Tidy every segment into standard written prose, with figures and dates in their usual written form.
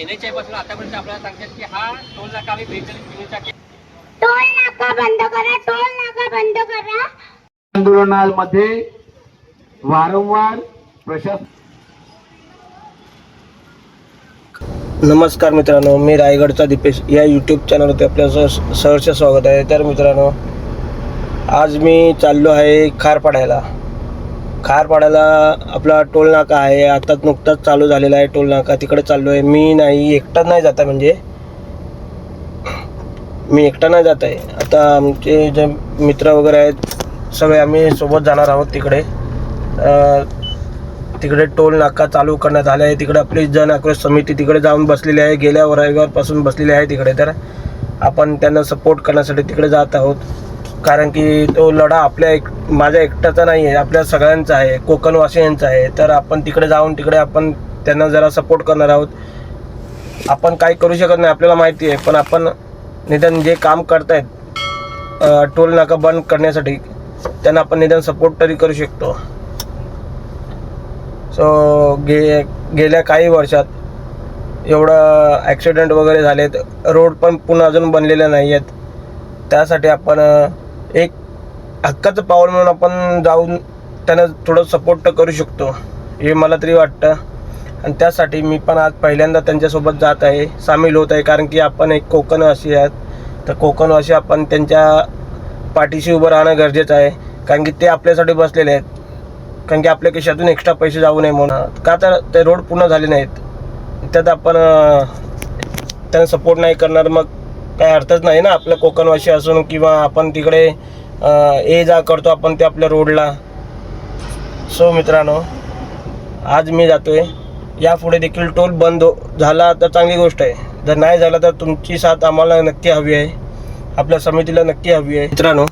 NHI पासून आतापर्यंत आपल्याला सांगतात की हा टोल नाका आम्ही 42 किलोचा टोल नाका बंद करा, टोल नाका बंद करा. आंदोलनामध्ये वारंवार प्रशासन. नमस्कार मित्रांनो, मी रायगडचा दीपेश या यूट्यूब चॅनलवरती आपलं सहर्ष स्वागत आहे. तर मित्रांनो, आज मी चाललो आहे खारपाड्याला. आपला टोल नाका आहे, आता नुकताच चालू झालेला आहे टोल नाका. तिकडे चाललो आहे. मी नाही एकटा नाही जात आहे, म्हणजे मी एकटा नाही जात आहे. आता आमचे जे मित्र वगैरे आहेत सगळे आम्ही सोबत जाणार आहोत तिकडे. तिकडे टोल नाका चालू करण्यात आले आहे. तिकडे आपली जन आक्रोश समिती तिकडे जाऊन बसलेली आहे, गेल्या रविवारपासून बसलेली आहे तिकडे. तर आपण त्यांना सपोर्ट करण्यासाठी तिकडे जात आहोत, कारण की तो लढा माझ्या एकट्याचा नाही आहे, आपल्या सगळ्यांचा आहे, कोकणवासियांचा आहे. तर आपण तिकडे जाऊन आपण त्यांना जरा सपोर्ट करणार आहोत. आपण काही करू शकत नाही आपल्याला माहिती आहे, पण आपण निदान जे काम करतायत टोल नाका बंद करण्यासाठी त्यांना आपण निदान सपोर्ट तरी करू शकतो. सो गेल्या काही वर्षात एवढं ॲक्सिडेंट वगैरे झालेत, रोड पण पुन्हा अजून बनलेले नाही आहेत. त्यासाठी आपण एक हक्काचं पाऊल म्हणून आपण जाऊन त्यांना थोडं सपोर्ट तर करू शकतो, हे मला तरी वाटतं. आणि त्यासाठी मी पण आज पहिल्यांदा त्यांच्यासोबत जात आहे, सामील होत आहे. कारण की आपण एक कोकणवासी आहेत, तर कोकणवासी आपण त्यांच्या पाठीशी उभं राहणं गरजेचं आहे. कारण की ते आपल्यासाठी बसलेले आहेत, कारण की आपल्या खिशातून एक्स्ट्रा पैसे जाऊ नये म्हणून. का तर ते रोड पूर्ण झाले नाहीत, त्यात आपण त्यांना सपोर्ट नाही करणार, मग काही अर्थच नाही ना. आपलं कोकणवासी असून किंवा आपण तिकडे ये जा करतो आपण ते आपल्या रोडला. सो मित्रांनो, आज मी जातो आहे. यापुढे देखील टोल बंद झाला तर चांगली गोष्ट आहे, जर नाही झाला तर तुमची साथ आम्हाला नक्की हवी आहे, आपल्या समितीला नक्की हवी आहे. मित्रांनो,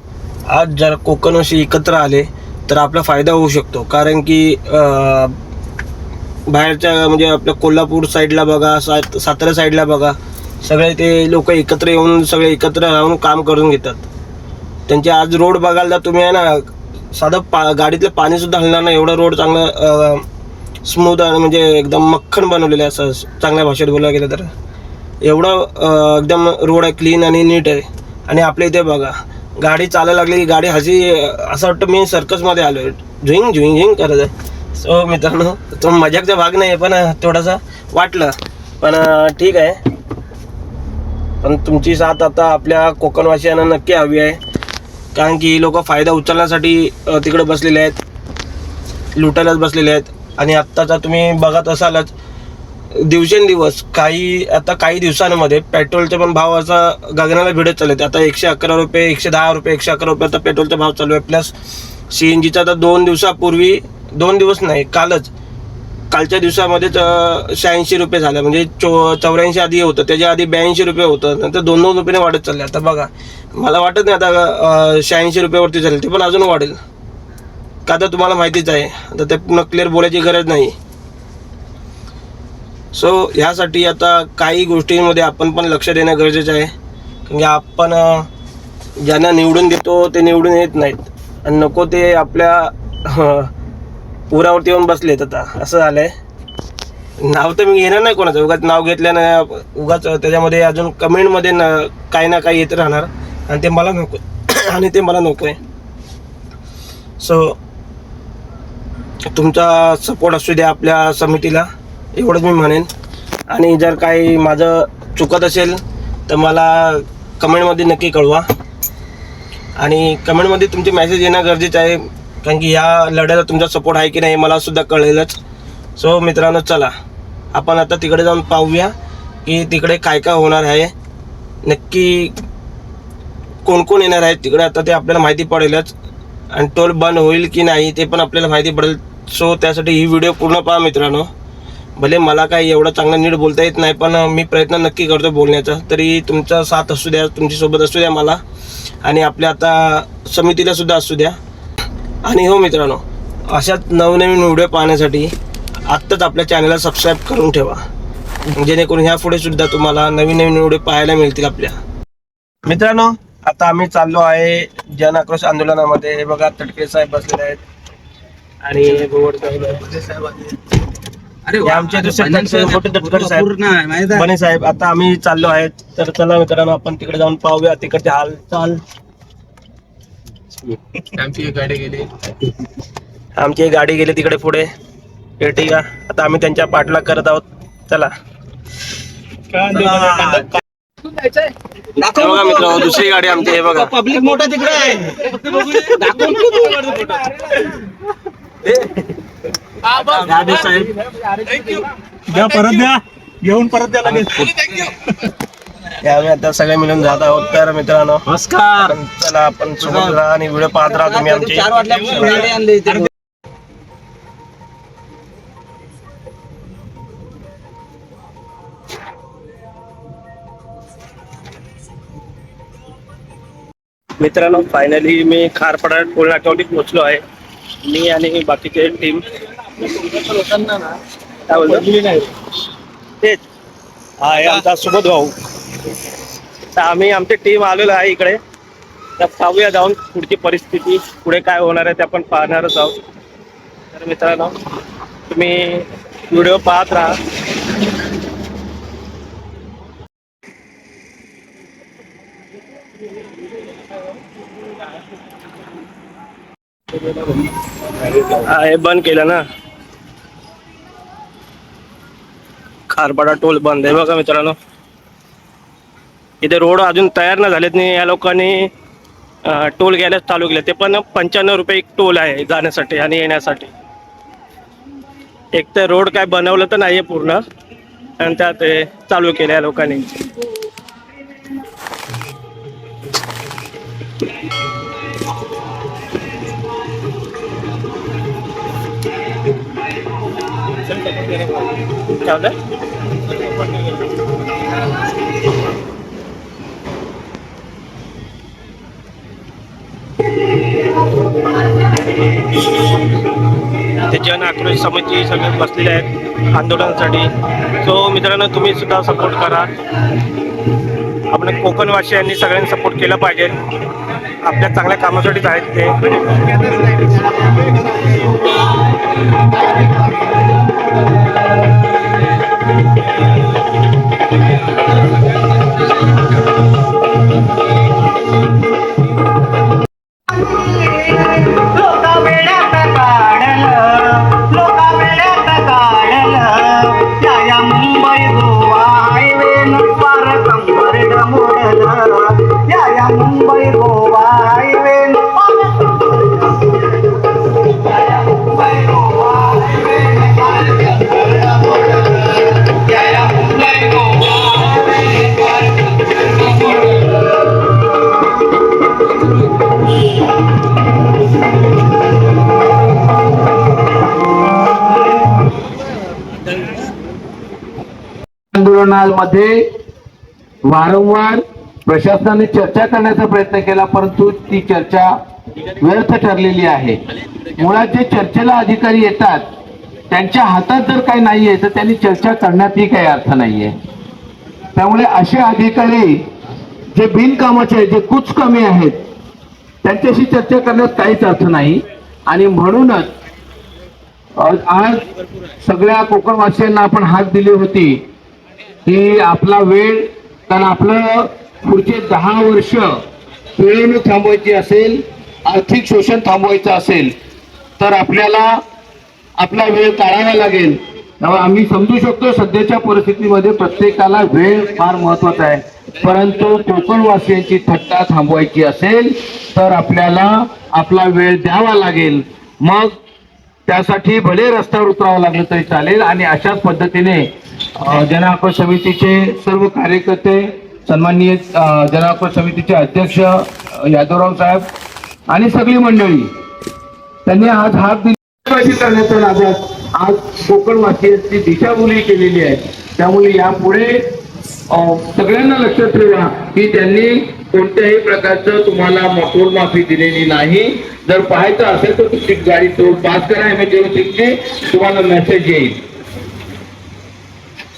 आज जर कोकणवासी एकत्र आले तर आपला फायदा होऊ शकतो. कारण की बाहेरच्या म्हणजे आपल्या कोल्हापूर साईडला बघा, सातारा साईडला बघा, सगळे ते लोक एकत्र येऊन सगळे एकत्र राहून काम करून घेतात. त्यांचे आज रोड बघायला जर तुम्ही आहे ना, साधं गाडीतलं पाणीसुद्धा हलणार नाही, एवढं रोड चांगलं स्मूथ आणि म्हणजे एकदम मक्खन बनवलेलं आहे. असं चांगल्या भाषेत बोलायला गेलं तर एवढं एकदम रोड आहे, क्लीन आणि नीट आहे. आणि आपल्या इथे बघा, गाडी चालायला लागली की गाडी असं वाटतं मी सर्कसमध्ये आलो आहे, झुईंग झुईंग झुईंग करत आहे. सो मित्रांनो, तो मजाकचा भाग नाही आहे, पण थोडासा वाटलं, पण ठीक आहे. पण तुमची साथ आता आपल्या कोकणवासियांना नक्की हवी आहे, कारण की ही लोक फायदा उचलण्यासाठी तिकडे बसलेले आहेत, लुटायलाच बसलेले आहेत. आणि आत्ताचा तुम्ही बघत असालच, दिवसेंदिवस काही दिवसांमध्ये पेट्रोलचे पण भाव असा गगनाला भिडत चालले. आता 111 रुपये, 110 रुपये, 111 रुपये आता पेट्रोलचा भाव चालू आहे. प्लस CNGचा तर 2 दिवसापूर्वी, 2 दिवस नाही, कालच्या दिवसामध्येच 86 रुपये झालं. म्हणजे 84 आधी होतं, त्याच्या आधी 82 रुपये होतं, नंतर 2-2 रुपयाने वाढत चालले. आता बघा, मला वाटत नाही आता 86 रुपयावरती चालेल, ते पण अजून वाढेल. का तर तुम्हाला माहितीच आहे, आता ते पुन्हा क्लिअर बोलायची गरज नाही. सो ह्यासाठी आता काही गोष्टींमध्ये आपण पण लक्ष देणं गरजेचं आहे. कारण आपण ज्यांना निवडून देतो ते निवडून येत नाहीत, आणि नको ते आपल्या पुरावरती येऊन बसलेत. आता असं झालं आहे. नाव तर मी घेणार नाही कोणाचं, उगाच नाव घेतल्यानं उगाच त्याच्यामध्ये अजून कमेंटमध्ये काही ना काही येत राहणार, आणि ते मला नको आहे. सो तुमचा सपोर्ट असू द्या आपल्या समितीला, एवढंच मी म्हणेन. आणि जर काही माझं चुकत असेल तर मला कमेंटमध्ये नक्की कळवा, आणि कमेंटमध्ये तुमचे मेसेज येणं गरजेचं आहे, कारण की ह्या लढ्याला तुमचा सपोर्ट आहे की नाही मला सुद्धा कळेलच. सो मित्रांनो, चला आपण आता तिकडे जाऊन पाहूया की तिकडे काय काय होणार आहे, नक्की कोण कोण येणार आहे तिकडे. आता ते आपल्याला माहिती पडेलच, आणि टोल बंद होईल की नाही ते पण आपल्याला माहिती पडेल. सो त्यासाठी ही व्हिडिओ पूर्ण पहा मित्रांनो. भले मला काही एवढं चांगलं नीट बोलता येत नाही, पण मी प्रयत्न नक्की करतो बोलण्याचा. तरी तुमचा साथ असू द्या, तुमच्यासोबत असू द्या मला, आणि आपल्या आता समितीला सुद्धा असू द्या. आणि हो मित्रांनो, अशाच नवनवीन व्हिडिओ पाहण्यासाठी आत्ताच आपल्या चॅनलला सबस्क्राईब करून ठेवा, जेणेकरून ह्यापुढे सुद्धा तुम्हाला नवीन व्हिडिओ पाहायला मिळतील आपल्या. मित्रांनो, आता आम्ही चाललो आहे जन आक्रोश आंदोलनामध्ये. हे बघा, तटके साहेब बसलेले आहेत, आणि गोवड साहेब हे आमचे दुसरे मोठे तटकरे साहेब बने साहेब. आता आम्ही चाललो आहेत, तर चला मित्रांनो आपण तिकडे जाऊन पाहूया तिकडचे हाल चाल. आमची एक गाडी गेली तिकडे पुढे ठीक आहे. आता आम्ही त्यांच्या पाठलाग करत आहोत. चला बघा मित्र, दुसरी गाडी आमची हे बघा. पब्लिक मोठा तिकडे आहे. द्या परत द्या, घेऊन परत द्या लगेच. आम्ही आता सगळे मिळून जात आहोत. तर मित्रांनो नमस्कार, चला आपण सोबत राहा आणि व्हिडिओ पाहत राहा तुम्ही आमची. 4 वाजल्यापासून मित्रांनो फायनली मी खारपाडा टोल नाक्यावरती पोहोचलो आहे. मी आणि बाकीचे टीम तेच हा आहे आमचा सुबोध भाऊ. तर आम्ही आमची टीम आलेलो आहे इकडे. तर पाहूया जाऊन पुढची परिस्थिती, पुढे काय होणार आहे ते आपण पाहणारच आहोत. तर मित्रांनो तुम्ही व्हिडिओ पाहत राहा. हे बंद केलं ना, खारपाडा टोल बंद आहे बघा मित्रांनो. इथे रोड अजून तयार नाही झालेत नाही. या लोकांनी टोल घ्यायला चालू केले, ते पण 95 रुपये एक टोल आहे जाण्यासाठी आणि येण्यासाठी. एक तर रोड काय बनवलं तर नाहीये पूर्ण, आणि त्यात चालू केलं या लोकांनी. ते जन आक्रोश समिती सगळे बसलेले आहेत आंदोलनासाठी. सो मित्रांनो तुम्ही सुद्धा सपोर्ट करा. आपण कोकणवासियांनी सगळ्यांनी सपोर्ट केला पाहिजे. आपल्या चांगल्या कामासाठीच आहेत ते. मुंबई गोवा हायवे आंदोलनामध्ये वारंवार प्रशासनाने चर्चा करण्याचा प्रयत्न केला, परंतु ती चर्चा व्यर्थ ठरलेली आहे. मुळात जे चर्चेला अधिकारी येतात त्यांच्या हातात जर काही नाहीये तर त्यांनी चर्चा करण्यातही काही अर्थ नाहीये. त्यामुळे असे अधिकारी जे बिनकामाचे आहेत, जे कुचकामी आहेत, त्यांच्याशी चर्चा करण्यात काहीच अर्थ नाही. आणि म्हणूनच आज सगळ्या कोकणवासियांना आपण हाक दिली होती की आपला वेळ, कारण आपलं पुढचे 10 वर्ष पिळवणूक थांबवायची असेल, आर्थिक शोषण थांबवायचं असेल तर आपल्याला आपला वेळ काढावा लागेल. आम्ही समजू शकतो सध्याच्या परिस्थितीमध्ये प्रत्येकाला वेळ फार महत्वाचा आहे, परंतु कोकणवासियांची थट्टा थांबवायची असेल तर आपल्याला आपला वेळ द्यावा लागेल. मग त्यासाठी भले रस्त्यावर उतरावं लागलं तरी चालेल. आणि अशाच पद्धतीने जनआक्रोश समितीचे सर्व कार्यकर्ते, सन्माननीय जनआक्रोश समितीचे अध्यक्ष यादवराव साहेब आणि सगळी मंडळी त्यांनी आज हात दिली करण्याच्या नादात आज कोकणवासियांची दिशाभूल केलेली आहे. त्यामुळे यापुढे सगळ्यांना लक्षात ठेवा की त्यांनी कोणत्याही प्रकारचं तुम्हाला मोटोर माफी दिलेली नाही. जर पाहायचं असेल तर तुमची गाडी टोल पास करा, एमएचएमसीची तुम्हाला मेसेज येईल.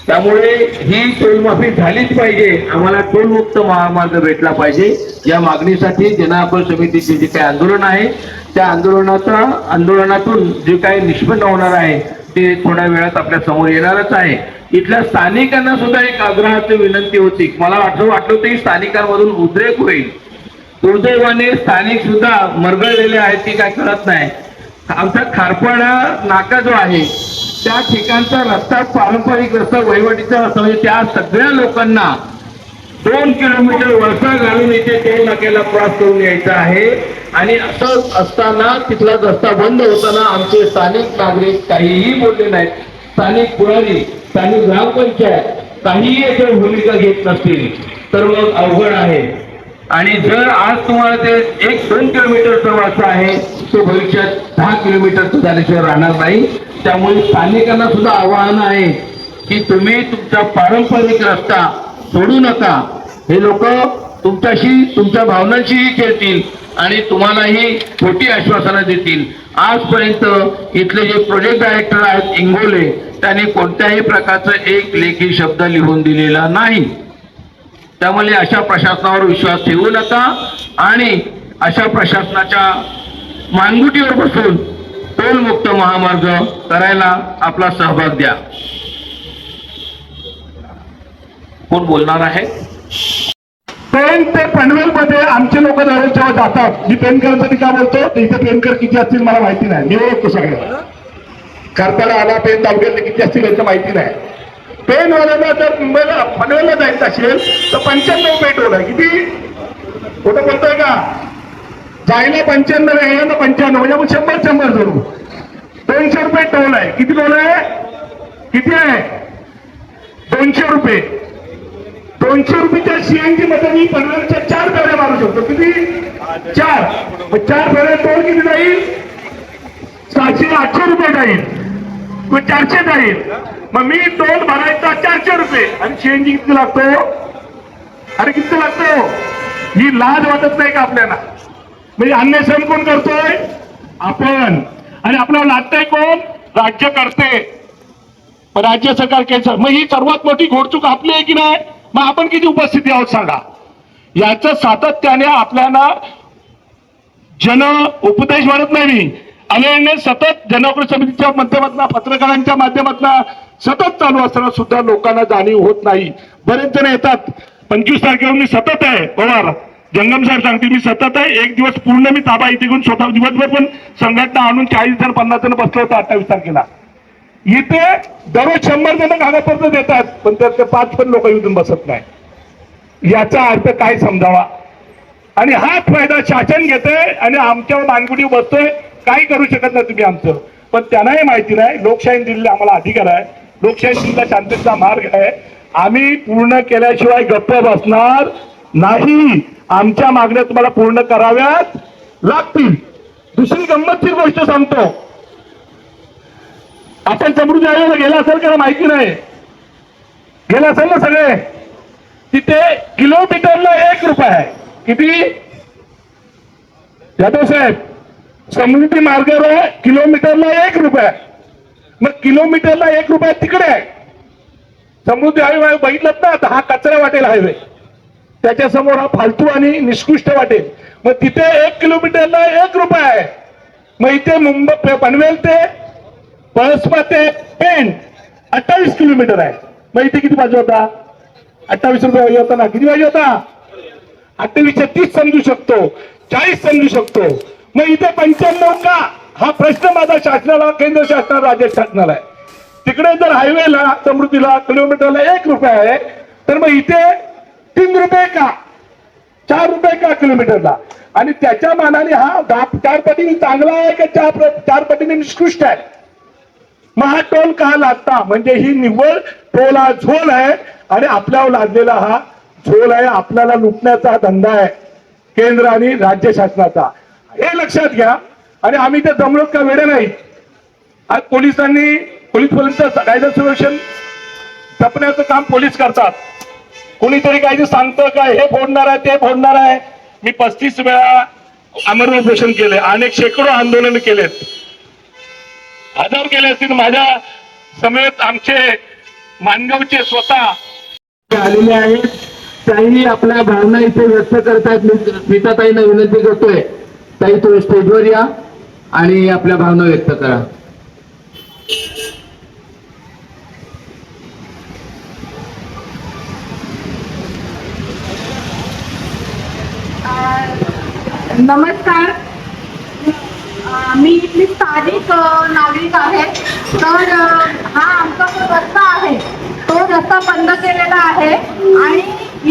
त्यामुळे ही टोल माफी झालीच पाहिजे. आम्हाला टोलमुक्त महामार्ग भेटला पाहिजे. या मागणीसाठी जनआक्रोश समितीचे जे काही आंदोलन आहे त्या आंदोलनातून जे काही निष्पन्न होणार आहे ते थोड्या वेळात आपल्या समोर येणारच आहे. इथल्या स्थानिकांना सुद्धा एक आग्रहाची विनंती होती. मला वाटलं होतं की स्थानिकांमधून उद्रेक होईल. दुर्दैवाने स्थानिक सुद्धा मरगळलेले आहेत की काय कळत नाही. आमचा खारपाडा नाका जो आहे त्या ठिकाणचा रस्ता पारंपरिक रस्ता वहिवाटीचा रस्ता म्हणजे त्या सगळ्या लोकांना 2 किलोमीटर वळसा घालून इथे टोल नाक्याला क्रॉस करून यायचं आहे. आणि असं असताना तिथला रस्ता बंद होताना आमचे स्थानिक नागरिक काहीही बोलले नाहीत. स्थानिक पुढारी, स्थानिक ग्रामपंचायत काहीही याच्यावर भूमिका घेत नसतील तर मग अवघड आहे. आणि जर आज तुम्हाला ते 1-2 किलोमीटरचा रस्ता आहे तो भविष्यात 10 किलोमीटरचा झाल्याशिवाय राहणार नाही. त्यामुळे स्थानिकांना सुद्धा आवाहन आहे की तुम्ही तुमचा पारंपरिक रस्ता सोडू नका. हे लोक तुमच्याशी, तुमच्या भावनांशीही खेळतील आणि तुम्हालाही खोटी आश्वासनं देतील. आजपर्यंत इथले जे प्रोजेक्ट डायरेक्टर आहेत इंगोले, त्यांनी कोणत्याही प्रकारचं एक लेखी शब्द लिहून दिलेला नाही. त्यामुळे अशा प्रशासनावर विश्वास ठेवू नका आणि अशा प्रशासनाच्या मानगुटीवर बसून टोलमुक्त महामार्ग करायला आपला सहभाग द्या. कोण बोलणार आहे? पेन ते पनवेल मध्ये आमचे लोक जेव्हा जातात, मी पेनकरांसाठी का बोलतो, तर इथे पेनकर किती असतील मला माहिती नाही. मी ओळखतो सगळ्यांना. खारपाडा आला पेन तालुक्यातले किती असतील याचं माहिती नाही. पेनवाल्यांना जर मुंबईला पनवेलला जायचं असेल तर 95 रुपये टोल आहे. किती खोटं बोलतोय का? जायला 95 आहे, यायला 95, म्हणजे आपण 100 जोडू. 200 रुपये टोल आहे. किती टोल आहे? किती आहे? 200 रुपये. 200 रुपयाच्या सीएनजी मध्ये मी पनवेलच्या 4 फेऱ्या मारू शकतो. किती? 4. मग 4 फेऱ्या टोल किती जाईल? 700-800 रुपये जाईल. मग 400 जाईल. मग मी टोल भरायचा 400 रुपये आणि सीएनजी किती लागतो? अरे किती लागतो? ही लाज वाटत नाही का आपल्याला? म्हणजे अन्याय सहन कोण करतोय? आपण. आणि आपल्याला लादतंय कोण? राज्य करते, राज्य सरकार केंद्र. मग ही सर्वात मोठी घोडचूक आपली आहे की नाही? मग आपण किती उपस्थिती आहोत सांगा. याचं सातत्याने आपल्याला जन उपदेश म्हणत नाही, अनेकने सतत जनौषधी समितीच्या माध्यमातून, पत्रकारांच्या माध्यमातून सतत चालू असताना सुद्धा लोकांना जाणीव होत नाही. बरेच जण येतात 25 तारखेवर मी सतत आहे. पवार जंगम साहेब सांगतील मी सतत आहे. एक दिवस पूर्ण मी ताबा इथे घेऊन स्वतः दिवसभर पण संघटना आणून 40 जण 50 जण बसलो होतो 28 तारखेला. इथे दररोज 100 जण कागदपत्र देतात पण त्यात 5 पण लोक येऊन बसत नाही. याचा अर्थ काय समजावा? आणि हाच फायदा शासन घेते आणि आमच्यावर मानगुटी बसतोय. काही करू शकत नाही तुम्ही आमचं. पण त्यांनाही माहिती नाही लोकशाही दिलेला आम्हाला अधिकार आहे, लोकशाही दिलेला शांततेचा मार्ग आहे. आम्ही पूर्ण केल्याशिवाय गप्प बसणार नाही. आमच्या मागण्या तुम्हाला पूर्ण कराव्याच लागतील. दुसरी गंमतशीर गोष्ट सांगतो. आपण समृद्धी आयोगाला गेला असेल का माहिती नाही? गेला असेल ना सगळे? तिथे किलोमीटरला 1 रुपया आहे. किती? यादव साहेब, समृद्धी मार्गावर किलोमीटरला 1 रुपया. मग किलोमीटरला 1 रुपया तिकडे आहे. समृद्धी हायवे बघितलं ना, तर हा कचरा वाटेल हायवे, त्याच्या समोर हा फालतू आणि निष्कृष्ट वाटेल. मग तिथे 1 किलोमीटरला 1 रुपया आहे. मग इथे मुंबई पनवेल ते पळसपा ते पेन 28 किलोमीटर आहे. मग इथे किती पाहिजे होता? 28 रुपये पाहिजे होता ना? किती पाहिजे होता? 28 30 समजू शकतो, 40 समजू शकतो. मग इथे 95 का? हा प्रश्न माझा शासनाला, केंद्र शासनाला, राज्य शासनाला आहे. तिकडे जर हायवेला समृद्धीला किलोमीटरला 1 रुपया आहे तर मग इथे 3 रुपये का? 4 रुपये का किलोमीटरला? आणि त्याच्या मानाने हा 4 पटीने चांगला आहे का 4 पटीने निष्कृष्ट आहे? मग हा टोल का लागता? म्हणजे ही निव्वळ टोल हा झोल आहे आणि आपल्यावर लादलेला हा झोल आहे. आपल्याला लुटण्याचा धंदा आहे केंद्र आणि राज्य शासनाचा, हे लक्षात घ्या. आणि आम्ही ते जमलोत का वेळे नाही. आज पोलिसांनी कायदा सुरक्षण जपण्याचं काम पोलीस करतात. कोणीतरी काहीतरी सांगतं का हे फोडणार आहे ते फोडणार आहे. मी 35 वेळा आमरण उपोषण केले, अनेक शेकडो आंदोलन केलेत, हजार केले असतील. माझ्या समेत आमचे मानगावचे स्वतः आलेले आहेत, त्याही आपल्या भावना इथे व्यक्त करतात. स्मिताताईंना विनंती करतोय, ताई तुम्ही स्टेजवर या आणि आपल्या भावना व्यक्त करा. नमस्कार. मी इथली स्थानिक नागरिक आहे. तर हा आमचा जो रस्ता आहे तो रस्ता बंद केलेला आहे आणि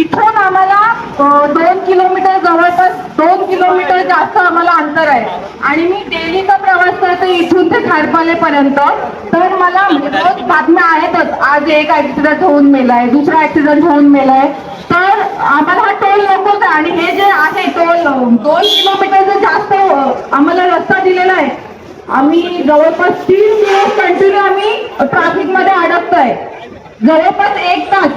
इथून आम्हाला 2 किलोमीटर जवळपास 2 किलोमीटर जास्त आम्हाला अंतर आहे आणि मी डेलीचा प्रवास करते इथून ते खारपालेपर्यंत. तर मला रोज बातम्या आहेतच, आज एक ऍक्सिडेंट होऊन मेलाय, दुसरा ऍक्सिडेंट होऊन मेलाय. तर आम्हाला हा टोल नकोच आहे आणि हे जे आहे टोल 2 किलोमीटरचं जास्त आम्हाला रस्ता दिलेला आहे. आम्ही जवळपास 3 दिवस कंटिन्यू आम्ही ट्रॅफिक मध्ये अडकतोय, जवळपास 1 तास.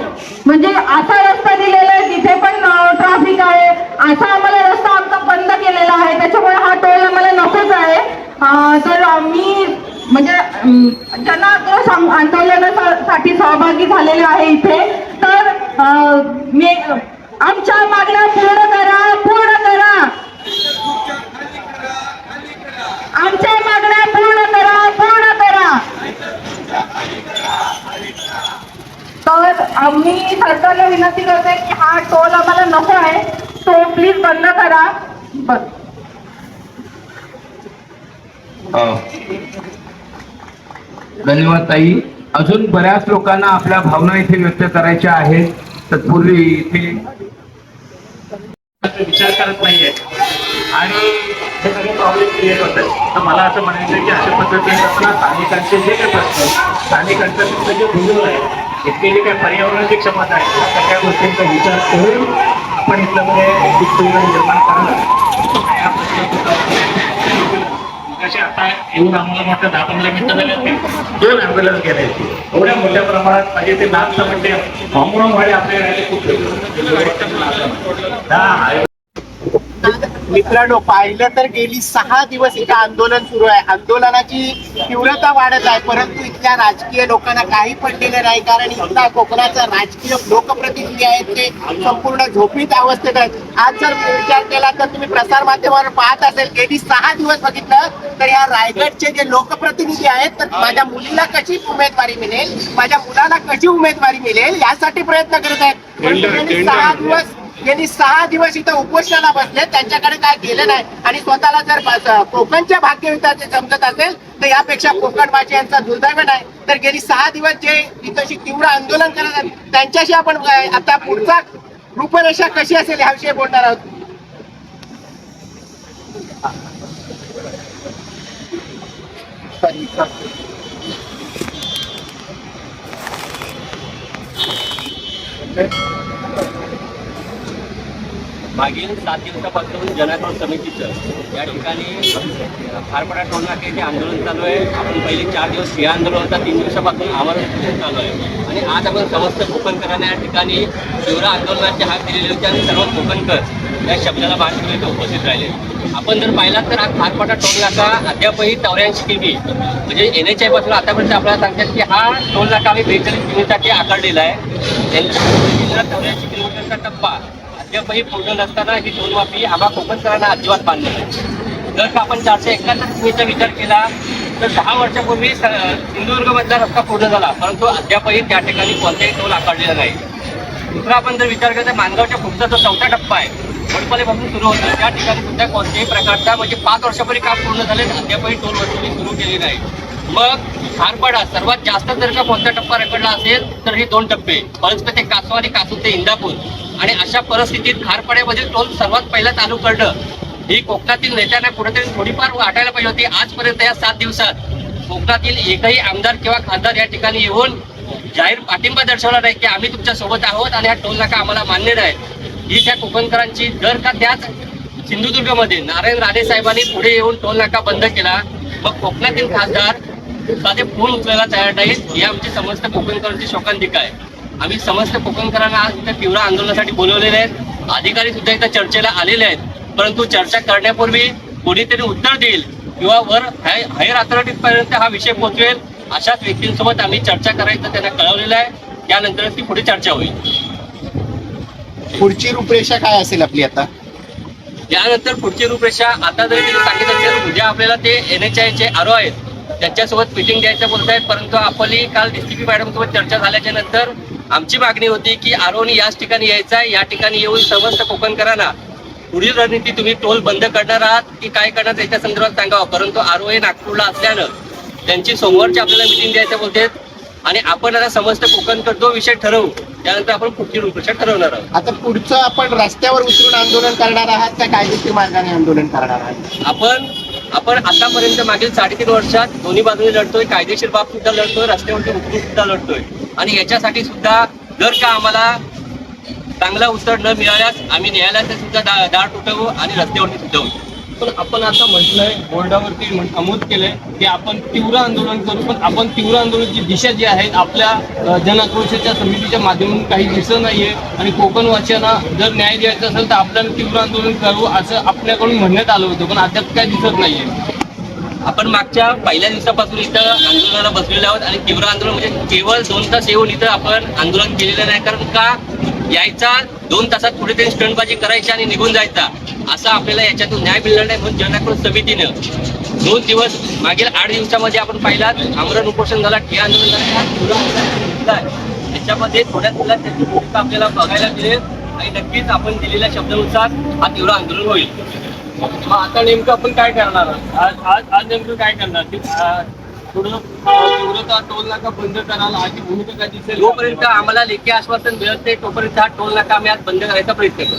म्हणजे असा रस्ता दिलेला आहे जिथे पण ट्रॅफिक आहे, असा आम्हाला रस्ता आमचा बंद केलेला आहे. त्याच्यामुळे हा टोल आम्हाला नकोच आहे. तर आम्ही म्हणजे जनआक्रोश आंदोलनासाठी सहभागी झालेले आहे इथे. तर मी आमच्या मागण्या पूर्ण करा, पूर्ण करा. आमच्या मागण्या पूर्ण करा, पूर्ण करा. तर आम्ही सरकारला विनंती करते की हा टोल आम्हाला नको आहे, तो प्लीज बंद करा. बस. धन्यवाद ताई. अजून बऱ्याच लोकांना आपल्या भावना इथे व्यक्त करायच्या आहेत. तत्पूर्वी इथे विचार करत नाहीये आणि हे सगळे प्रॉब्लेम क्रिएट होत आहेत. तर मला असं म्हणायचं की अशा पद्धतीने आपण स्थानिकांचे जे काही प्रश्न, स्थानिकांचं तुमचं जे भूगोल आहे, इतके जे काही पर्यावरणाची क्षमता आहे, त्या सगळ्या गोष्टींचा विचार करून आपण इथल्यामध्ये एक सुविधा निर्माण करावं. कसे आता येऊन आम्हाला म्हटलं 10-15 मिनिटं झाले 2 ॲम्ब्युलन्स गेले. एवढ्या मोठ्या प्रमाणात म्हणजे ते नागचं म्हणजे हॉमोनवाडे आपल्याला राहिले खूप मित्रांनो, पाहिलं तर गेली 6 दिवस इथं आंदोलन सुरू आहे. आंदोलनाची तीव्रता वाढत आहे, परंतु इथल्या राजकीय लोकांना काही पडलेलं नाही. कारण इथला कोकणाचा राजकीय लोकप्रतिनिधी आहेत ते संपूर्ण झोपीत अवस्थेत आहेत. आज जर विचार केला तर तुम्ही प्रसारमाध्यमावर पाहत असेल, गेली 6 दिवस बघितलं तर या रायगडचे जे लोकप्रतिनिधी आहेत तर माझ्या मुलीला कशी उमेदवारी मिळेल, माझ्या मुलाला कशी उमेदवारी मिळेल यासाठी प्रयत्न करत आहेत. गेली 6 दिवस इथं उपोषणाला बसले, त्यांच्याकडे काय केलं नाही. आणि स्वतःला जर कोकणच्या भाग्यविधाते समजत असेल तर यापेक्षा कोकणवासियांचा दुर्दैव नाही. तर गेली 6 दिवस जे इथंशी तीव्र आंदोलन करत आहेत त्यांच्याशी आपण आता पुढचा रूपरेषा कशी असेल ह्याविषयी बोलणार आहोत. मागील 7 दिवसापासून जनआक्रोश समितीचं या ठिकाणी खारपाडा टोल नाक्याचे आंदोलन चालू आहे. आपण पहिले 4 दिवस हे आंदोलन होता, 3 दिवसापासून आमरण चालू आहे आणि आज आपण समस्त कोकणकरांना या ठिकाणी तीव्र आंदोलनाची हाक दिलेली होती आणि सर्व कोकणकर या शब्दाला मान करून इथे उपस्थित राहिले. आपण जर पाहिला तर हा खारपाडा टोल नाका अद्यापही 84 किमी म्हणजे NHI पासून आतापर्यंत आपल्याला सांगतात की हा टोल नाका आम्ही 42 किमीसाठी आकारलेला आहे. 84 किलोमीटरचा टप्पा अद्यापही पूर्ण नसताना ही टोलमाफी आम्हा कोकणकरांना अजिबात मान्य नाही. जर का आपण 471 किमीचा विचार केला तर 10 वर्षापूर्वी सिंधुदुर्गमधला रस्ता पूर्ण झाला, परंतु अद्यापही त्या ठिकाणी कोणताही टोल आकारलेला नाही. दुसरा आपण जर विचार केला तर मानगावच्या पुढचा जो 4था टप्पा आहे वडपलेपासून सुरू होतो त्या ठिकाणी सुद्धा कोणत्याही प्रकारचा म्हणजे 5 वर्षापूर्वी काम पूर्ण झाले, अद्यापही टोल वसुली सुरू केली नाही. मग खारपाडा सर्वात जास्त जर का कोणता टप्पा रखडला असेल तर हे 2 टप्पे परस्पर ते कासव आणि कासू ते इंदापूर. आणि अशा परिस्थितीत खारपाड्यामधील टोल सर्वात पहिला चालू करणं ही कोकणातील नेत्यांना कुठेतरी थोडीफार वाटायला पाहिजे होती. आजपर्यंत या 7 दिवसात कोकणातील एकही आमदार किंवा खासदार या ठिकाणी येऊन जाहीर पाठिंबा दर्शवला नाही की आम्ही तुमच्या सोबत आहोत आणि हा टोल नाका आम्हाला मान्य नाही. ही त्या कोकणकरांची जर का त्याच सिंधुदुर्गमध्ये नारायण राणे साहेबांनी पुढे येऊन टोल नाका बंद केला, मग कोकणातील खासदार साधे फोन उचलायला तयार नाहीत. ही आमची समस्त कोकणकरांची शोकांतिका आहे. आम्ही समस्त कोकणकरांना आज इथं तीव्र आंदोलनासाठी बोलवलेले आहेत. अधिकारी सुद्धा इथं चर्चेला आलेले आहेत, परंतु चर्चा करण्यापूर्वी कोणीतरी उत्तर देईल किंवा वर हायर अथॉरिटीपर्यंत हा विषय पोहोचवेल अशाच व्यक्तींसोबत आम्ही चर्चा करायचं त्यांना कळवलेलं आहे. त्यानंतरच ती पुढे चर्चा होईल. पुढची रूपरेषा काय असेल आपली आता? त्यानंतर पुढची रूपरेषा आता जरी तिने सांगितलं असेल उद्या आपल्याला ते NHIचे आरो आहेत त्यांच्यासोबत मिटिंग द्यायचं बोलत आहेत. परंतु आपली काल DCP मॅडम सोबत चर्चा झाल्याच्या नंतर आमची मागणी होती की आरोनी याच ठिकाणी यायचं आहे, या ठिकाणी येऊन समस्त कोकणकरांना पुढील रणनीती तुम्ही टोल बंद करणार आहात की काय करणार त्याच्या संदर्भात सांगावं. परंतु आरओए नागपूरला असल्यानं त्यांची सोमवारची आपल्याला मिटिंग द्यायचं बोलते आणि आपण आता समस्त कोकणकर जो विषय ठरवू त्यानंतर आपण पुढची रूपरेषा ठरवणार आहोत. आता पुढचं आपण रस्त्यावर उतरून आंदोलन करणार आहात का कायदेशीर मार्गाने आंदोलन करणार आहात? आपण आतापर्यंत मागील 3.5 वर्षात दोन्ही बाजूने लढतोय, कायदेशीर बाब सुद्धा लढतोय, रस्त्यावरती उतरून सुद्धा लढतोय आणि याच्यासाठी सुद्धा जर का आम्हाला चांगला उत्तर न मिळाल्यास आम्ही न्यायालयात सुद्धा दार टोकवू आणि रस्त्यावरती सुद्धा होऊ. पण आपण आता म्हटलंय बोर्डावरती नमूद केलंय की आपण तीव्र आंदोलन करू, पण आपण तीव्र आंदोलनाची दिशा जी आहे आपल्या जनाक्रोशाच्या समितीच्या माध्यमातून काही दिसत नाहीये आणि कोकणवासियांना जर न्याय द्यायचा असेल तर आपल्याला तीव्र आंदोलन करू असं आपल्याकडून म्हणण्यात आलं होतं, पण अद्याप काय दिसत नाहीये. आपण मागच्या पहिल्या दिवसापासून इथं आंदोलनाला बसलेलो आहोत आणि तीव्र आंदोलन म्हणजे केवळ 2 तास येऊन इथं आपण आंदोलन केलेलं नाही. कारण का यायचा 2 तासात कुठेतरी स्टंटबाजी करायची आणि निघून जायचा असं आपल्याला याच्यातून न्याय मिळणार नाही. म्हणून जनआक्रोश समितीनं 2 दिवस मागील 8 दिवसामध्ये आपण पाहिलात आमरण उपोषण झाला, ठिय्या आंदोलन झालं, त्याच्यामध्ये थोड्यात थोड्यात त्याची भूमिका आपल्याला बघायला मिळेल आणि नक्कीच आपण दिलेल्या शब्दानुसार हा तीव्र आंदोलन होईल. मग आता नेमकं आपण काय करणार आज नेमकं काय करणार? थोडं तीव्रता टोल नाका बंद करायला आधी भूमिका काय दिसेल? जोपर्यंत आम्हाला लेखी आश्वासन मिळत नाही तोपर्यंत हा टोल नाका आम्ही आज बंद करायचा प्रयत्न करू.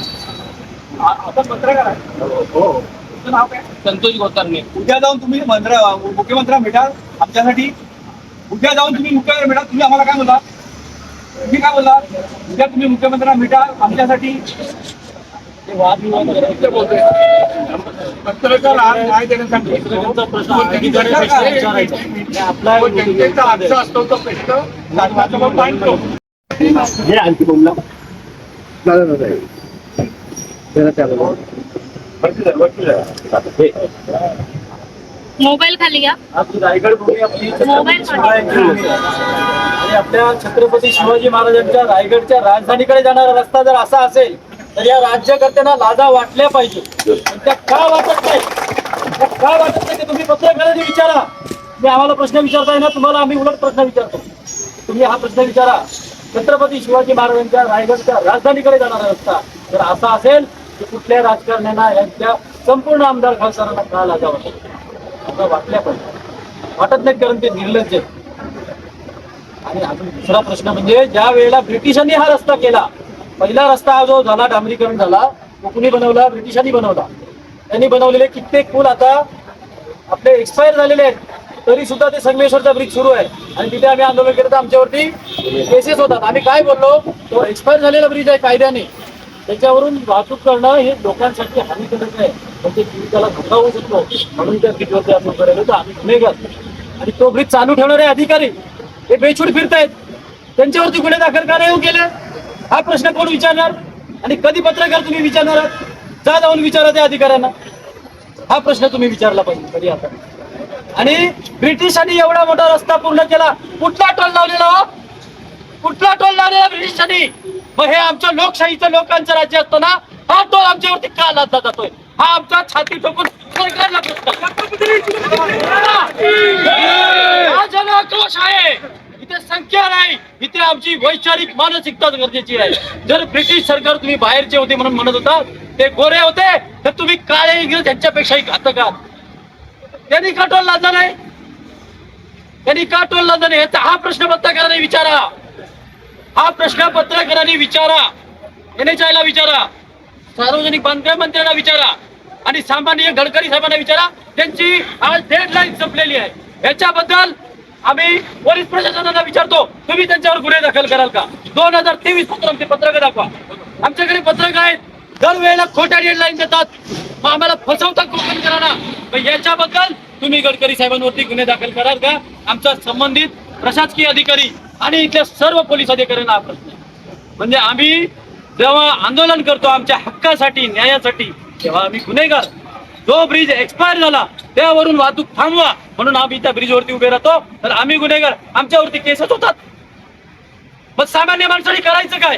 आता पत्रकार आहे संतोष गोतारणे. उद्या जाऊन तुम्ही मुख्यमंत्र्यांना भेटाल आमच्यासाठी. उद्या जाऊन तुम्ही मुख्यमंत्री भेटा. तुम्ही आम्हाला काय बोलला? तुम्ही काय बोलला? उद्या तुम्ही मुख्यमंत्र्यांना भेटाल आमच्यासाठी. पत्रकार आज न्याय देण्यासाठी जनतेचा आजचा असतो तो प्रश्न शासनासमोर मांडतो. मोबाईल खाली घ्या. रायगड भूमी आपली मोबाईल आणि आपल्या छत्रपती शिवाजी महाराजांच्या रायगडच्या राजधानीकडे जाणारा रस्ता जर असा असेल तर या राज्यकर्त्यांना लाजा वाटल्या पाहिजे. त्या का वाटत नाही? का वाटत नाही ते तुम्ही पत्रकारांनी विचारा. तुम्ही आम्हाला प्रश्न विचारताय ना, तुम्हाला आम्ही उलट प्रश्न विचारतो. तुम्ही हा प्रश्न विचारा. छत्रपती शिवाजी महाराजांच्या रायगडच्या राजधानीकडे जाणारा रस्ता जर असा असेल तर कुठल्या राजकारण्यांना यांच्या संपूर्ण आमदार खासदारांना का लाजा वाटत? आता वाटल्या पाहिजे. वाटत नाही कारण ते निर्लज्ज आहेत. आणि अजून दुसरा प्रश्न म्हणजे ज्या वेळेला ब्रिटिशांनी हा रस्ता केला, पहिला रस्ता हा जो झाला डांबरीकरण झाला तो कुणी बनवला? ब्रिटिशांनी बनवला. त्यांनी बनवलेले कित्येक पूल आता आपले एक्सपायर झालेले आहेत, तरी सुद्धा ते संगमेश्वरचा ब्रिज सुरू आहे आणि तिथे आम्ही आंदोलन केलं तर आमच्यावरती केसेस होतात. आम्ही काय बोललो? तो एक्सपायर झालेला ब्रिज आहे कायद्याने, त्याच्यावरून वाहतूक करणं हे लोकांसाठी हानिकारक आहे, म्हणजे जीविकाला धोका होऊ शकतो. म्हणून त्या ब्रिजवरती आंदोलन करायला होतं आम्ही गुन्हेगार. आणि तो ब्रिज चालू ठेवणारे अधिकारी हे बेछूट फिरतायत, त्यांच्यावरती गुन्हे दाखल का नाही केले? हा प्रश्न कोण विचारणार? आणि कधी पत्रकार तुम्ही विचारणार आहात? जा जाऊन विचारा त्या अधिकाऱ्यांना. हा प्रश्न तुम्ही विचारला पाहिजे कधी आता. आणि ब्रिटिशांनी एवढा मोठा रस्ता पूर्ण केला, कुठला टोल लावलेला? कुठला टोल लावलेला ब्रिटिशांनी? मग हे आमच्या लोकशाहीचं लोकांचं राज्य असतं ना, हा टोल आमच्यावरती का लादला जातोय? हा आमचा छाती ठोकून सरकारला हा जनाक्रोश आहे. इथे संख्या नाही, इथे आमची वैचारिक मानसिकता गरजेची आहे. जर ब्रिटिश सरकार तुम्ही बाहेरचे होते म्हणून म्हणत होता, ते गोरे होते, तर तुम्ही काळे इंग्रज यांच्यापेक्षाही घातक आहात. त्यांनी का टोल लादला नाही? त्यांनी का टोल लादला नाही? हा प्रश्न पत्रकारांनी विचारा. हा प्रश्न पत्रकारांनी विचारा. NHI ला विचारा, सार्वजनिक बांधकाम मंत्र्यांना विचारा आणि सामान्य गडकरी साहेबांना विचारा. त्यांची आज डेडलाईन संपलेली आहे. याच्याबद्दल आम्ही पोलीस प्रशासनाला विचारतो, तुम्ही त्यांच्यावर गुन्हे दाखल कराल का? 2023 पासून ते पत्रक दाखवा. आमच्याकडे पत्रक आहेत, दरवेळेला खोट्या डेडलाईन देतात, मग आम्हाला फसवतात कोकण कराना. याच्याबद्दल तुम्ही गडकरी साहेबांवरती गुन्हे दाखल कराल का? आमचा संबंधित प्रशासकीय अधिकारी आणि इथल्या सर्व पोलीस अधिकाऱ्यांना हा प्रश्न आहे. म्हणजे आम्ही जेव्हा आंदोलन करतो आमच्या हक्कासाठी, न्यायासाठी, तेव्हा आम्ही गुन्हेगार. जो ब्रिज एक्सपायर झाला त्यावरून वाहतूक थांबवा म्हणून आम्ही त्या ब्रिजवरती उभे राहतो, तर आम्ही गुन्हेगार, आमच्यावरती केसेस होतात. मग सामान्य माणसाने करायचं काय?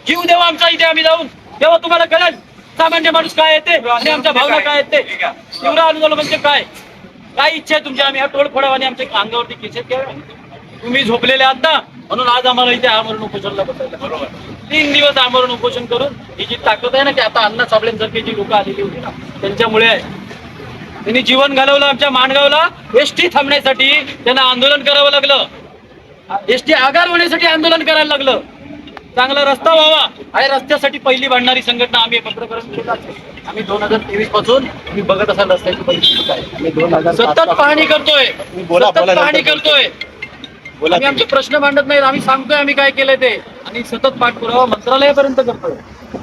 जीव देवा आमचा इथे आम्ही जाऊन, तेव्हा तुम्हाला कळेल सामान्य माणूस काय येते आणि आमच्या भावना काय येते. तीव्र आंदोलन म्हणजे काय? काय इच्छा आहे तुमची? आम्ही हा टोल फोडावा आणि आमच्या अंगावरती केसेस घ्यावे? तुम्ही झोपलेले आहात ना, म्हणून आज आम्हाला इथे आमरण उपोषणाला बसायला. बरोबर. 3 दिवस आमरण उपोषण करून ही जी ताकद आहे ना की आता अण्णा साबळेंसारखी जी लोक आलेली होती ना त्यांच्यामुळे आहे. त्यांनी जीवन घालवलं आमच्या माणगावला एसटी थांबण्यासाठी. त्यांना आंदोलन करावं लागलं, एसटी आगार होण्यासाठी आंदोलन करायला लागलं. चांगला रस्ता व्हावा आणि रस्त्यासाठी पहिली भांडणारी संघटना आम्ही पत्रकार आम्ही 2023 पासून तुम्ही बघत असाल रस्त्याची परिस्थिती काय. सतत पाहणी करतोय, सतत पाहणी करतोय. आम्ही आमचे प्रश्न मांडत नाहीत, आम्ही सांगतोय आम्ही काय केलंय ते आणि सतत पाठपुरावा मंत्रालयापर्यंत करतोय.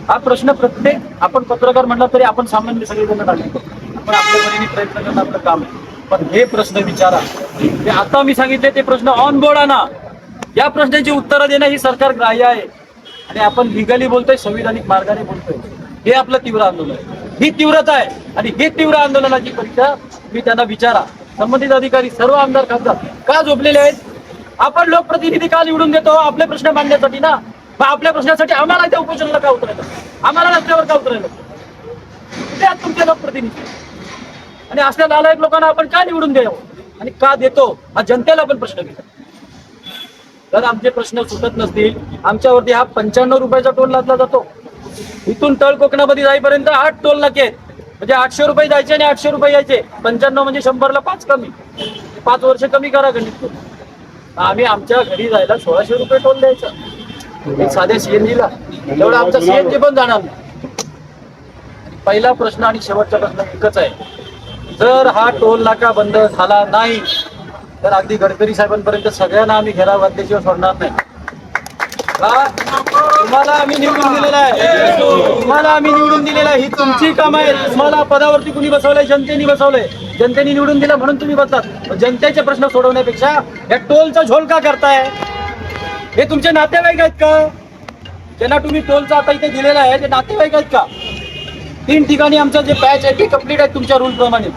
हा प्रश्न प्रत्येक आपण पत्रकार म्हणला तरी आपण सामान्य सगळेजण टाकतो, आपण आपल्या परीने प्रयत्न करणं आपलं काम आहे. पण हे प्रश्न विचारा, ते आता मी सांगितले ते प्रश्न ऑन बोर्ड आणा. या प्रश्नाची उत्तरं देणं ही सरकार ग्राह्य आहे आणि आपण लिगली बोलतोय, संविधानिक मार्गाने बोलतोय. हे आपलं तीव्र आंदोलन आहे, ही तीव्रता आहे आणि ही तीव्र आंदोलनाची परीक्षा मी त्यांना विचारा. संबंधित अधिकारी सर्व आमदार खासदार का झोपलेले आहेत? आपण लोकप्रतिनिधी का निवडून देतो? आपले प्रश्न मांडण्यासाठी ना. आपल्या प्रश्नासाठी आम्हाला त्या उपोषणाला का उतरायचं? आम्हाला रस्त्यावर का उतरायला? कुठे आहेत तुमचे लोकप्रतिनिधी? आणि असल्या नालायक लोकांना आपण का निवडून द्यावं आणि का देतो हा जनतेला आपण प्रश्न घेतो. जर आमचे प्रश्न सुटत नसतील, आमच्यावरती हा 95 रुपयाचा टोल लादला जातो. इथून तळ कोकणामध्ये जाईपर्यंत 8 टोल नाके आहेत, म्हणजे 800 रुपये जायचे आणि 800 रुपये यायचे. 95 म्हणजे 100ला 5 कमी, 5 वर्ष कमी करा गणित. आम्ही आमच्या घरी जायला 1600 रुपये टोल द्यायचा एक साध्या सीएनजीला, तेवढा आमचा सीएनजी पण जाणार नाही. पहिला प्रश्न आणि शेवटचा प्रश्न एकच आहे, जर हा टोल नाका बंद झाला नाही तर अगदी गडकरी साहेबांपर्यंत सगळ्यांना आम्ही घेराव घातल्याशिवाय सोडणार नाही. तुम्हाला आम्ही निवडून दिलेला आहे, तुम्हाला आम्ही निवडून दिलेला आहे, ही तुमची काम आहे. तुम्हाला पदावरती कुणी बसवलंय? जनतेने बसवलंय, जनतेने निवडून दिलं म्हणून तुम्ही बसलात. जनतेचे प्रश्न सोडवण्यापेक्षा या टोलचा झोल का करताय? हे तुमचे नातेवाईक आहेत का? ज्यांना तुम्ही टोलचा आता इथे दिलेला आहे ते नातेवाईक आहेत का? 3 ठिकाणी आमचं जे पॅच आहे ते कंप्लीट आहे तुमच्या रूल प्रमाणे.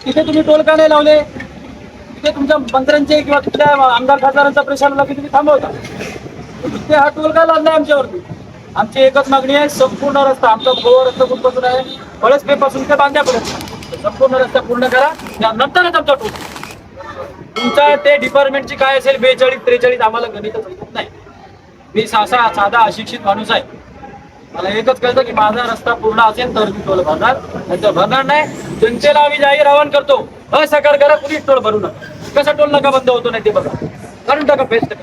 तिथे तुम्ही टोल का नाही लावले? तिथे तुमच्या मंत्र्यांचे किंवा कुठल्या आमदार खासदारांचा प्रेशर आला की तुम्ही थांबवता. तिथे हा टोल का लावलाय आमच्यावरती? आमची एकच मागणी आहे, संपूर्ण रस्ता आमचा गोवा रस्ता कुठपासून आहे पळसपे पासून ते बांद्यापर्यंत संपूर्ण रस्ता पूर्ण करा, त्यानंतरच आमचा टोल. तुमचा ते डिपार्टमेंटची काय असेल 42 43 आम्हाला गणित नाही. मी साधा अशिक्षित माणूस आहे, मला एकच कळतं की माझा रस्ता पूर्ण असेल तर मी टोल भरणार, नाहीतर भरणार नाही. जनतेला आम्ही जाहीर आवाहन करतो, असहकार करा, कुणीच टोल भरू नका. कसा टोल नका बंद होतो नाही ते बघा, काढून टाका बेस्ट.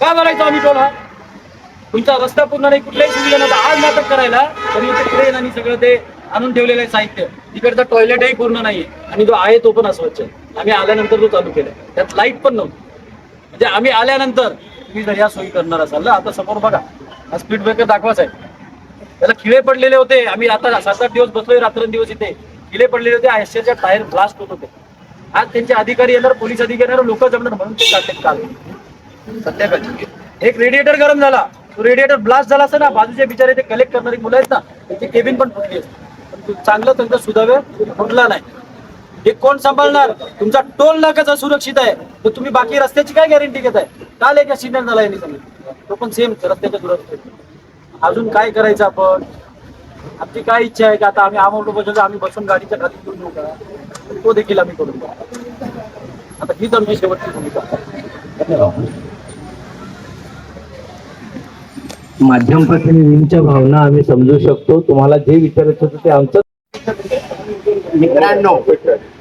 का भरायचा आम्ही टोल? हा तुमचा रस्ता पूर्ण नाही, कुठल्याही सुविधा नव्हता. आज नाटक करायला तरी इथे ट्रेन आणि सगळं ते आणून ठेवलेलं आहे साहित्य. तिकडचा टॉयलेटही पूर्ण नाहीये आणि जो आहे तो पण अस्वच्छ आहे. आम्ही आल्यानंतर तो चालू केलाय, त्यात लाईट पण नव्हती. म्हणजे आम्ही आल्यानंतर तुम्ही जर या सोयी करणार असाल ना, आता समोर बघा हा स्पीड ब्रेकर दाखवाच आहे, त्याला खिळे पडलेले होते. आम्ही आता 7-8 दिवस बसलोय रात्रंदिवस इथे, खिळे पडलेले होते. आयशरच्या टायर ब्लास्ट होत होते. आज त्यांचे अधिकारी येणार, पोलीस अधिकारी येणार, लोक जमणार म्हणून ते काढतात काल संध्याकाळी. एक रेडिएटर गरम झाला, तो रेडिएटर ब्लास्ट झाला असं ना, बाजूचे बिचारे ते कलेक्ट करणारी मुलं आहेत ना, त्यांची केबिन पण फुटली असते. पण चांगलं त्यांचा सुदैव फुटला नाही. हे कोण सांभाळणार? तुमचा टोल नाका सुरक्षित आहे तर तुम्ही बाकी रस्त्याची काय गॅरंटी घेताय? काल एक ऍक्सिडेंट झाला यांनी सांगितलं, तो पण सेम रस्त्याच्या दुरस्ते. अजून काय करायचं आपण? आमची काय इच्छा आहे की आता आम्ही अमाऊंट बसवतो, आम्ही बसून गाडीच्या खाली घेऊन येऊ का? तो देखील आम्ही करून देऊ. आता हीच आमची शेवटची भूमिका. धन्यवाद. माध्यम प्रतिनिधींच्या भावना आम्ही समजू शकतो. तुम्हाला जे विचारायचं होतं ते आमचं. मित्रांनो,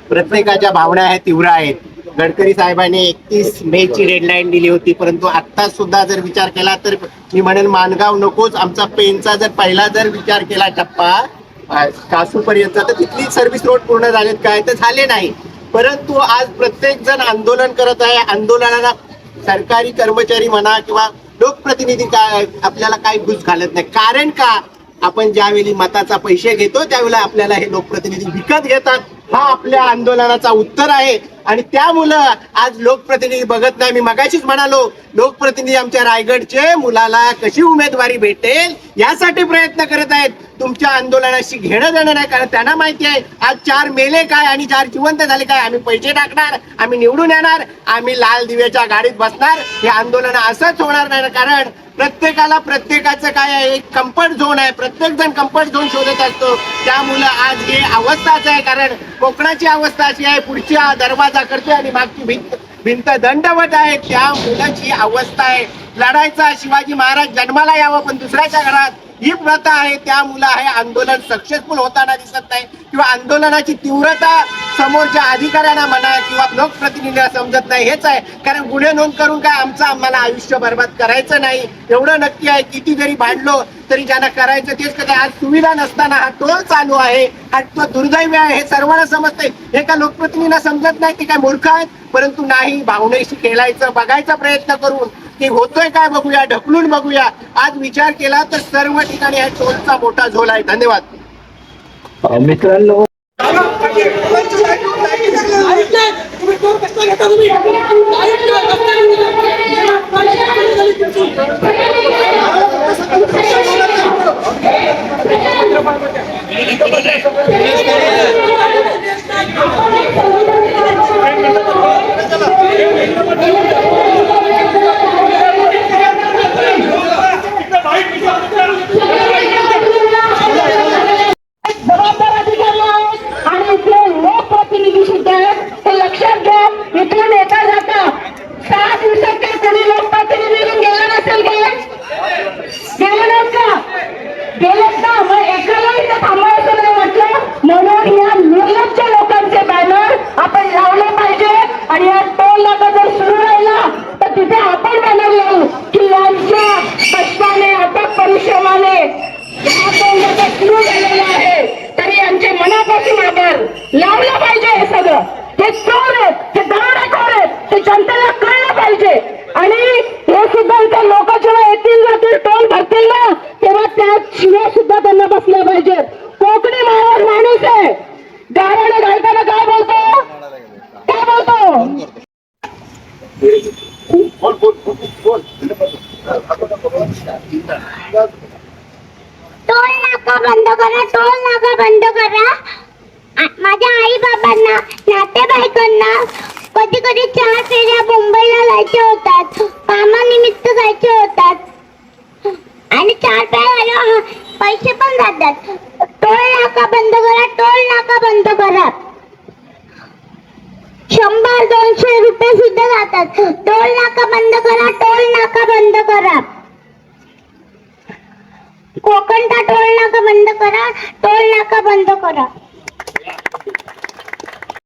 प्रत्येकाच्या भावना ह्या तीव्र आहेत. गडकरी साहेबांनी 31 मेची डेडलाईन दिली होती, परंतु आता सुद्धा जर विचार केला तर मी म्हणेन माणगाव नकोच, आमचा पेनचा जर पहिला जर विचार केला टप्पा कासूपर्यंत तर तिथली सर्व्हिस रोड पूर्ण झालेत काय? तर झाले नाही. परंतु आज प्रत्येक जण आंदोलन करत आहे. आंदोलनाला सरकारी कर्मचारी म्हणा किंवा लोकप्रतिनिधी काय आपल्याला काही घुस घालत नाही. कारण का? आपण ज्यावेळी मताचा पैसे घेतो त्यावेळेला आपल्याला हे लोकप्रतिनिधी विकत घेतात. हा आपल्या आंदोलनाचा उत्तर आहे आणि त्यामुळं आज लोकप्रतिनिधी बघत नाही. मी मगाशीच म्हणालो, लोकप्रतिनिधी आमच्या रायगडचे मुलाला कशी उमेदवारी भेटेल यासाठी प्रयत्न करत आहेत. तुमच्या आंदोलनाशी घेणं देणं नाही, कारण त्यांना माहिती आहे आज 4 मेले काय आणि 4 जिवंत झाले काय. आम्ही पैसे टाकणार, आम्ही निवडून येणार, आम्ही लाल दिव्याच्या गाडीत बसणार. हे आंदोलन असंच होणार नाही, कारण प्रत्येकाला प्रत्येकाचं काय आहे, एक कम्फर्ट झोन आहे. प्रत्येक जण कम्फर्ट झोन शोधत असतो. त्यामुळं आज हे अवस्थाच आहे, कारण कोकणाची अवस्था अशी आहे, पुढच्या दरवाजा करते आणि मागची भिंत दंडवत आहे त्या मुलाची अवस्था आहे. लढायचा शिवाजी महाराज जन्माला यावं पण दुसऱ्याच्या घरात ही प्रथा आहे. त्या मुलं आहे आंदोलन सक्सेसफुल होताना दिसत नाही किंवा आंदोलनाची तीव्रता समोरच्या अधिकाऱ्यांना म्हणा किंवा लोकप्रतिनिधीला समजत नाही. हेच आहे कारण गुन्हे नोंद करून काय आम्हाला आयुष्य बर्बाद करायचं नाही एवढं नक्की आहे. किती जरी भांडलो तरी ज्यांना करायचं तेच कधी आज सुविधा नसताना हा टोल चालू आहे. हा तो दुर्दैवी आहे हे सर्वांना समजतंय. हे का लोकप्रतिनिधीला समजत नाही ते काय मूर्ख आहेत. परंतु नाही भावनेशी खेळायचं बघायचा प्रयत्न करून की होतोय काय बघूया ढकलून बघूया. आज विचार केला तर सर्व ठिकाणी हा टोलचा मोठा झोल आहे. धन्यवाद मित्रांनो, जबाबदार अधिकारी आहेत आणि इथले लोकप्रतिनिधी सुद्धा आहेत. ते लक्षात घ्या. इथून येता जाता 6 दिवसात काही कोणी लोकप्रतिनिधी गेला नसेल गेलं का गेलेत ना मग एकालाही इथं थांबायचं नाही म्हटलं. म्हणून या निर्लज्ज लोकांचे बॅनर आपण लावले पाहिजे आणि या टोल नाका जर सुरू राहिला तर तिथे आपण बॅनर लावू की यांच्या कष्टाने अथक परिश्रमाने हा टोल नाका सुरू झालेला आहे तरी यांचे मनापासून आभार लावलं पाहिजे. हे सगळं हे चोर आहेत हे दरोडेखोर आहेत ते जनतेला कळलं पाहिजे. आणि हे सुद्धा इथे लोक जेव्हा येतील जातील टोल भरतील ना तेव्हा त्या शिव्या सुद्धा त्यांना बसल्या पाहिजेत. कोकणी माणूस आहे गाराने घालताना काय बोलतो टोल नाका बंद करा टोल नाका बंद करा. माझ्या आई बाबांना नातेवाईकांना कधी कधी 4 फेऱ्या मुंबईला जायचे होतात कामानिमित्त जायचे होतात आणि 4 फेऱ्या पैसे पण जातात. टोल नाका बंद करा टोल नाका बंद करा. 100-200 रुपये सुद्धा जातात. टोल नाका बंद करा टोल नाका बंद करा. कोकणचा टोल नाका बंद करा टोल नाका बंद करा.